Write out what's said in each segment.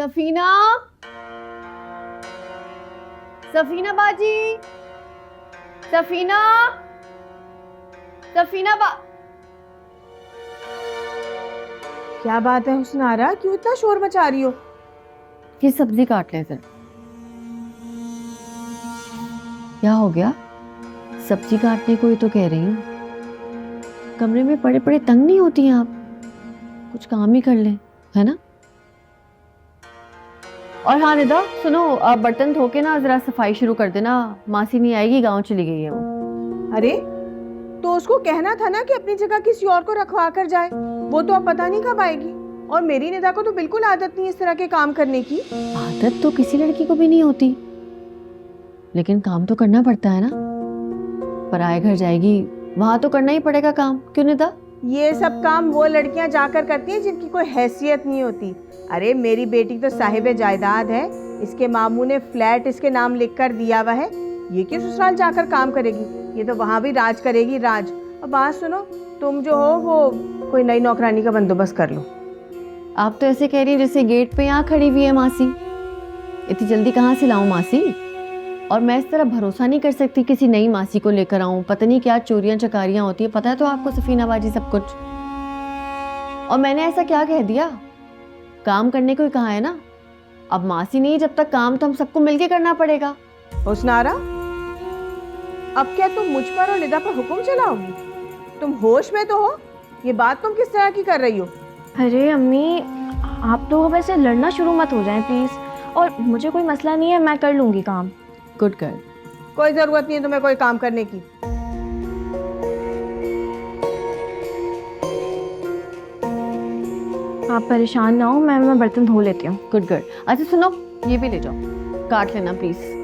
सफीना, सफीना बाजी, सफीना, सफीना बा। क्या बात है हुस्नारा, क्यों इतना शोर मचा रही हो? ये सब्जी काट ले जरा। क्या हो गया? सब्जी काटने को ही तो कह रही हूँ। कमरे में पड़े पड़े तंग नहीं होती हैं आप? कुछ काम ही कर ले, है ना? और हाँ निदा, सुनो, आप बर्तन धो के ना जरा सफाई शुरू कर देना। मासी नहीं आएगी, गांव चली गई है वो। अरे तो उसको कहना था ना कि अपनी जगह किसी और को रखवा कर जाए। वो तो अब पता नहीं कब आएगी। और मेरी निदा को तो बिल्कुल आदत नहीं इस तरह के काम करने की। आदत तो किसी लड़की को भी नहीं होती, लेकिन काम तो करना पड़ता है ना। पराए घर जाएगी, वहां तो करना ही पड़ेगा काम, क्यों निदा? ये सब काम वो लड़कियां जाकर करती हैं जिनकी कोई हैसियत नहीं होती। अरे मेरी बेटी तो साहिबे जायदाद है, इसके मामू ने फ्लैट इसके नाम लिख कर दिया हुआ है। ये क्यों ससुराल जाकर काम करेगी? ये तो वहां भी राज करेगी, राज। और बात सुनो, तुम जो हो वो कोई नई नौकरानी का बंदोबस्त कर लो। आप तो ऐसे कह रही हैं जैसे गेट पे यहाँ खड़ी हुई है मासी। इतनी जल्दी कहाँ से लाऊं मासी? और मैं इस तरह भरोसा नहीं कर सकती किसी नई मासी को लेकर आऊं। पता नहीं क्या चोरियां चकारियां होती है, पता है तो आपको सफीना बाजी सब कुछ। और मैंने ऐसा क्या कह दिया? काम करने को ही कहा है ना। अब मासी नहीं, जब तक काम तो हम सबको मिलके करना पड़ेगा। हुस्नारा, अब क्या तुम मुझ पर और निदा पर हुक्म चलाओगी? तुम होश में तो हो? ये बात तुम किस तरह की कर रही हो? अरे अम्मी, आप तो वैसे लड़ना शुरू मत हो जाएं प्लीज। और मुझे कोई मसला नहीं है, मैं कर लूंगी काम। Good girl. कोई जरूरत नहीं है तुम्हें कोई काम करने की। आप परेशान ना हो, मैं बर्तन धो लेती हूँ। Good girl. अच्छा सुनो, ये भी ले जाओ, काट लेना प्लीज।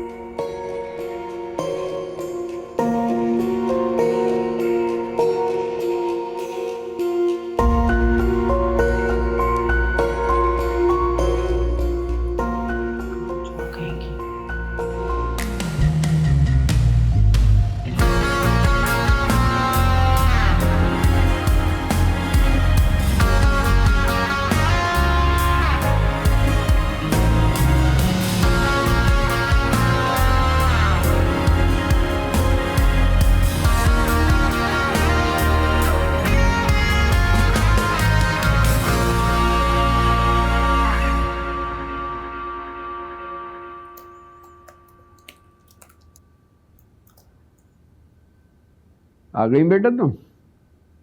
आ गई बेटा तुम?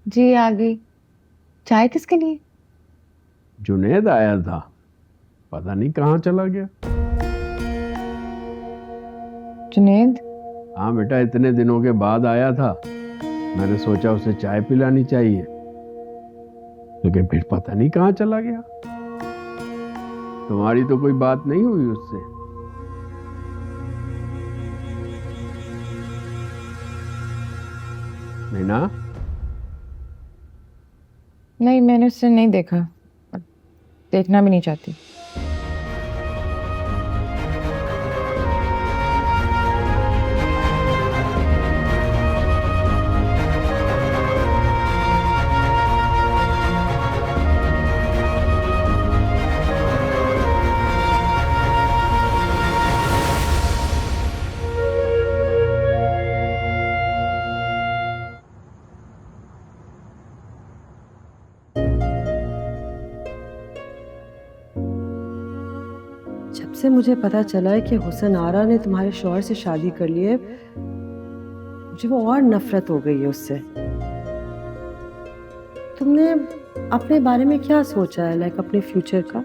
जी आ गई। चाय किसके लिए? जुनेद आया था, पता नहीं कहाँ चला गया। जुनेद? हाँ बेटा, इतने दिनों के बाद आया था, मैंने सोचा उसे चाय पिलानी चाहिए, लेकिन फिर पता नहीं कहाँ चला गया। तुम्हारी तो कोई बात नहीं हुई उससे? मीना? नहीं, मैंने उससे नहीं देखा, देखना भी नहीं चाहती। जब से मुझे पता चला है कि हुसन आरा ने तुम्हारे शौहर से शादी कर ली है, मुझे वो और नफरत हो गई है उससे। तुमने अपने बारे में क्या सोचा है, लाइक अपने फ्यूचर का?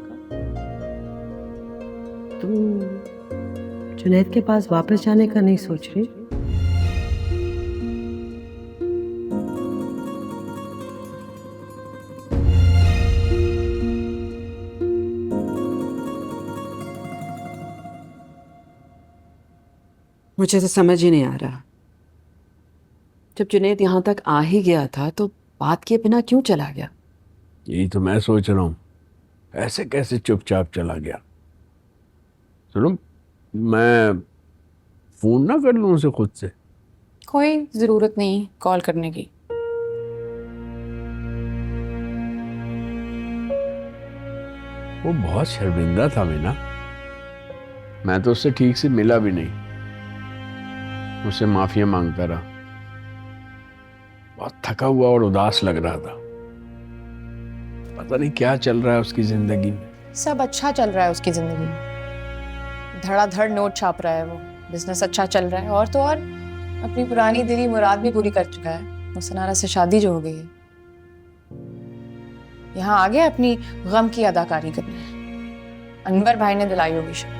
तुम जुनैद के पास वापस जाने का नहीं सोच रही? मुझे तो समझ ही नहीं आ रहा, जब जुनैद यहाँ तक आ ही गया था तो बात किए बिना क्यों चला गया? यही तो मैं सोच रहा हूँ, ऐसे कैसे चुपचाप चला गया। सुनो, मैं फोन ना कर लूँ उसे खुद से? कोई ज़रूरत नहीं कॉल करने की। वो बहुत शर्मिंदा था मीना। मैं तो उससे ठीक से मिला भी नहीं, उससे माफिया मांगता रहा। बहुत थका हुआ और उदास लग रहा था। पता नहीं क्या चल रहा है उसकी जिंदगी में। सब अच्छा चल रहा है उसकी ज़िंदगी में, धड़ाधड़ नोट छाप रहा है वो, बिजनेस अच्छा चल रहा है, और तो और अपनी पुरानी दिली मुराद भी पूरी कर चुका है। हुसन आरा से शादी जो हो गई है, यहाँ आ गया अपनी गम की अदाकारी करने। अनवर भाई ने दिलाई होगी शायद,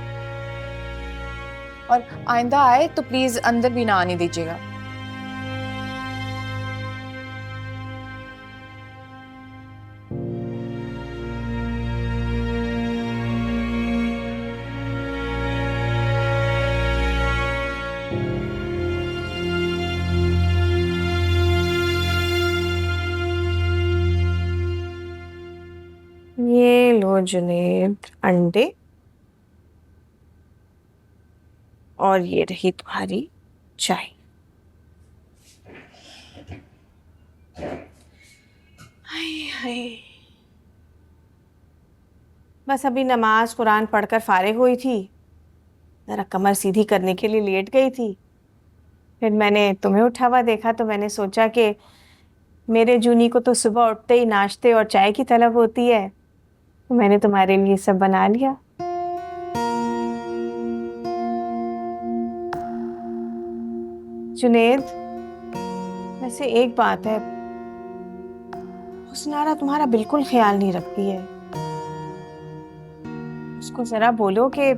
और आइंदा आए तो प्लीज अंदर भी ना आने दीजिएगा। ये लो जुनेद अंडे, और ये रही तुम्हारी चाय। हाय हाय, बस अभी नमाज कुरान पढ़कर फारिग हुई थी, जरा कमर सीधी करने के लिए लेट गई थी। फिर मैंने तुम्हें उठा हुआ देखा तो मैंने सोचा कि मेरे जूनी को तो सुबह उठते ही नाश्ते और चाय की तलब होती है, तो मैंने तुम्हारे लिए सब बना लिया। जुनेद, वैसे एक बात है, हुस्न आरा तुम्हारा बिल्कुल ख्याल नहीं रखती है। उसको जरा बोलो कि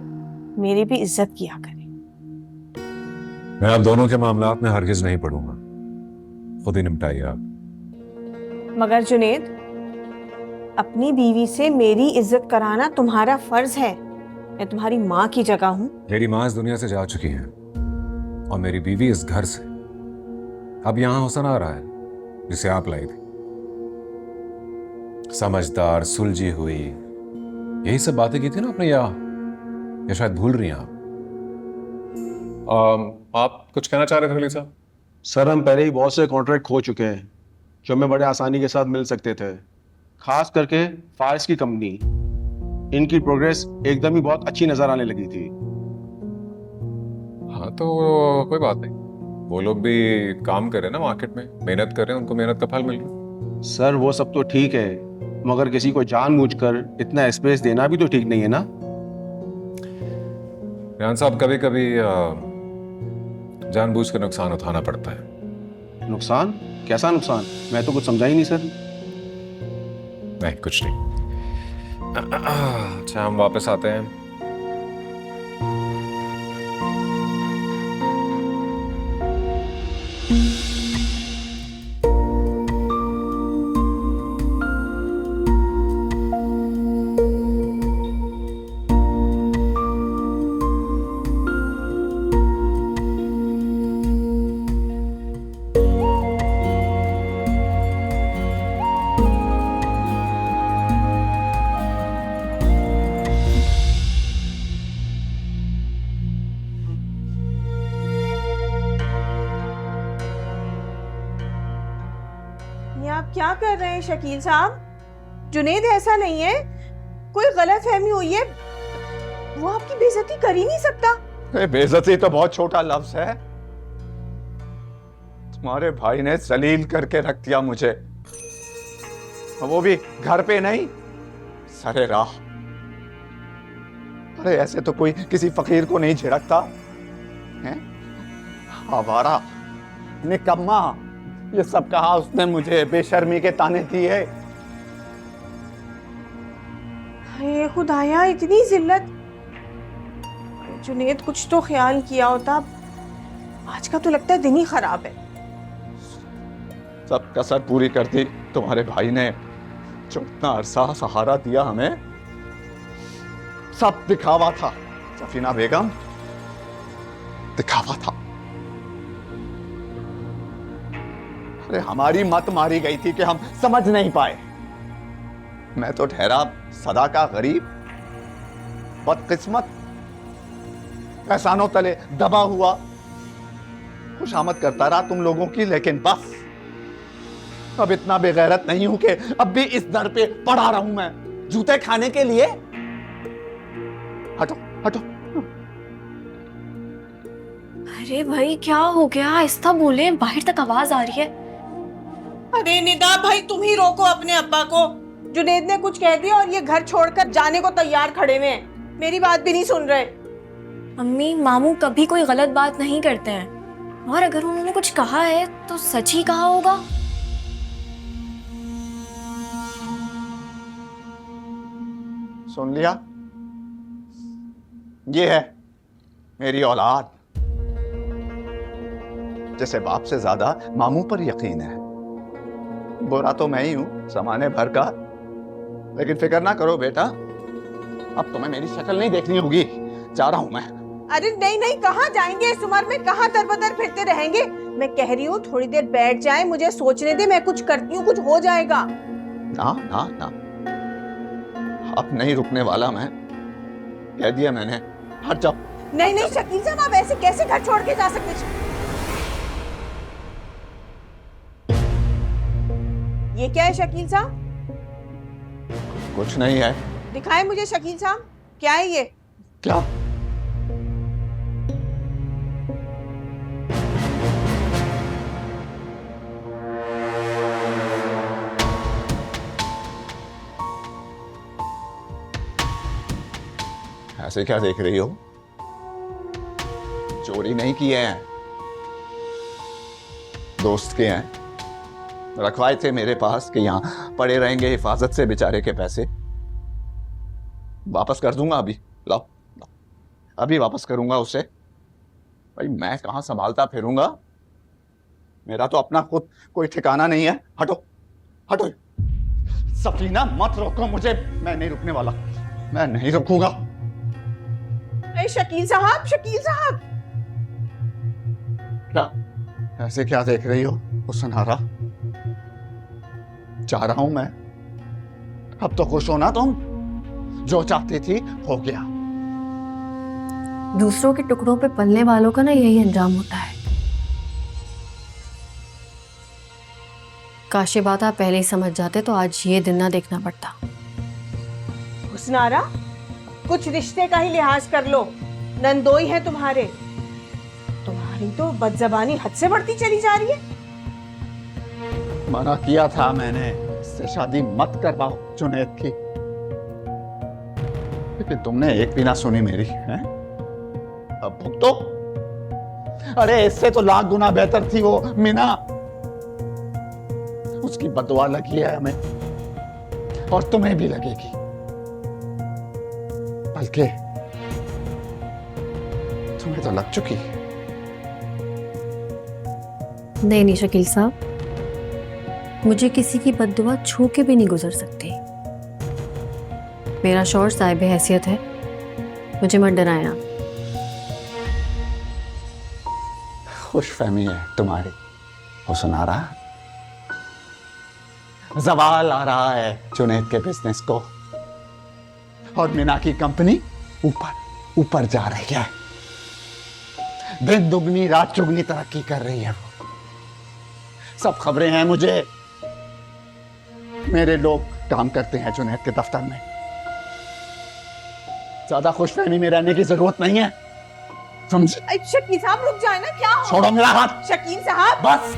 मेरी भी इज्जत किया करे। मैं आप दोनों के मामलात में हरगिज नहीं पड़ूंगा, खुद ही निपटाइए आप। मगर जुनेद, अपनी बीवी से मेरी इज्जत कराना तुम्हारा फर्ज है। मैं तुम्हारी माँ की जगह हूँ। मेरी माँ इस दुनिया से जा चुकी है और मेरी बीवी इस घर से। अब यहाँ हुसन आ रहा है जिसे आप लाई थी, समझदार, सुलझी हुई, यही सब बातें की थी ना आपने, या शायद भूल रही हैं आप? आप कुछ कहना चाह रहे थे खलील साहब? सर, हम पहले ही बहुत से कॉन्ट्रैक्ट खो चुके हैं जो हमें बड़े आसानी के साथ मिल सकते थे, खास करके फारिस की कंपनी। इनकी प्रोग्रेस एकदम ही बहुत अच्छी नजर आने लगी थी। हाँ तो कोई बात नहीं, वो लोग भी काम कर रहे हैं ना मार्केट में, मेहनत कर रहे हैं, उनको मेहनत का फल मिल रहा है। सर वो सब तो ठीक है, मगर किसी को जानबूझकर इतना स्पेस देना भी तो ठीक नहीं है ना। रियान साहब, कभी कभी जानबूझकर नुकसान उठाना पड़ता है। नुकसान? कैसा नुकसान? मैं तो कुछ समझा ही नहीं सर। नहीं, कुछ नहीं। अच्छा, हम वापस आते हैं। ये आप क्या कर रहे हैं शकील साहब? जुनेद ऐसा नहीं है, कोई गलत फहमी हुई है, वो आपकी बेइज्जती कर ही नहीं सकता। बेइज्जती तो बहुत छोटा लफ्ज है। तुम्हारे भाई ने जलील करके रख दिया मुझे, वो भी घर पे नहीं, सरे राह। अरे ऐसे तो कोई किसी फकीर को नहीं झिड़कता है। आवारा, निकम्मा, ये सब कहा उसने मुझे, बेशर्मी के ताने दिए। ये खुदाया, इतनी जिल्लत। जुनेद, कुछ तो ख्याल किया होता। आज का तो लगता है दिन ही खराब है। सब कसर पूरी कर दी तुम्हारे भाई ने, जो इतना अरसा सहारा दिया हमें। सब दिखावा था सफीना बेगम, दिखावा था। अरे हमारी मत मारी गई थी कि हम समझ नहीं पाए। मैं तो ठहरा सदा का गरीब, बदकिस्मत, एहसानों तले दबा हुआ, खुशामद करता रहा तुम लोगों की। लेकिन बस अब इतना बेगैरत नहीं हूं कि अब भी इस दर पे पड़ा रहूं मैं जूते खाने के लिए। हटो हटो। अरे भाई क्या हो गया, आहिस्ता बोले, बाहर तक आवाज आ रही है। अरे निदा भाई तुम ही रोको अपने अब्बा को। जुनेद ने कुछ कह दिया और ये घर छोड़कर जाने को तैयार खड़े हुए हैं, मेरी बात भी नहीं सुन रहे। अम्मी, मामू कभी कोई गलत बात नहीं करते हैं, और अगर उन्होंने कुछ कहा है तो सच ही कहा होगा। सुन लिया, ये है मेरी औलाद, जिसे बाप से ज्यादा मामू पर यकीन है। बुरा तो मैं ही हूं जमाने भर का, लेकिन फिक्र ना करो बेटा, अब तुम्हें मेरी शक्ल नहीं देखनी होगी। जा रहा हूं मैं। अरे नहीं नहीं, कहाँ जाएंगे इस उम्र में, कहाँ दरबदर फिरते रहेंगे। मैं कह रही हूँ थोड़ी देर बैठ जाए, मुझे सोचने दे, मैं कुछ करती हूँ, कुछ हो जाएगा। ना ना ना, अब नहीं रुकने वाला मैं, कह दिया मैंने। हट जाओ। नहीं नहीं शकील साहब, आप ऐसे कैसे घर छोड़ के जा सकते। ये क्या है शकील साहब? कुछ नहीं है। दिखाएं मुझे शकील साहब, क्या है ये? क्या? ऐसे क्या देख रही हो? चोरी नहीं किए हैं, दोस्त के हैं, रखवाए थे मेरे पास कि यहां पड़े रहेंगे हिफाजत से बेचारे के पैसे। वापस कर दूंगा अभी, लाओ अभी वापस करूंगा उसे। भाई मैं कहां संभालता फिरूंगा, मेरा तो अपना खुद कोई ठिकाना नहीं है। हटो हटो। सफीना मत रोको मुझे, मैं नहीं रुकने वाला, मैं नहीं रुकूंगा। अरे शकील साहब, शकील साहब। क्या ऐसे क्या देख रही हो हुस्नारा? जा रहा हूं मैं, अब तो खुश हो ना तुम? जो चाहती थी हो गया। दूसरों के टुकड़ों पे पलने वालों का ना यही अंजाम होता है। काश ये बात आप पहले ही समझ जाते तो आज ये दिन ना देखना पड़ता। हुस्नारा, कुछ रिश्ते का ही लिहाज कर लो, नंदोई है तुम्हारे। तुम्हारी तो बदजबानी हद से बढ़ती चली जा रही है। मना किया था मैंने, इससे शादी मत करवाओ जुनैद की, लेकिन तुमने एक भी ना सुनी मेरी। हैं? अब भुगतो। अरे इससे तो लाख गुना बेहतर थी वो मीना, उसकी बददुआ लगी है हमें, और तुम्हें भी लगेगी। बल्कि तुम्हें तो लग चुकी। नहीं शकील साहब, मुझे किसी की बद्दुआ छू के भी नहीं गुजर सकती। मेरा शौहर साहिब हैसियत है, मुझे मत डराएं आप। खुशफहमी है तुम्हारी हुस्नारा। जवाल आ रहा है जुनैद के बिजनेस को, और मीना की कंपनी ऊपर ऊपर जा रही है। दिन दुगनी रात चुगनी तरक्की कर रही है वो। सब खबरें हैं मुझे, मेरे लोग काम करते हैं जुनैद के दफ्तर में। ज्यादा खुशफहमी में रहने की जरूरत नहीं है, समझे? शकील साहब रुक जाए ना, क्या हो? छोड़ो मेरा हाथ। शकील साहब बस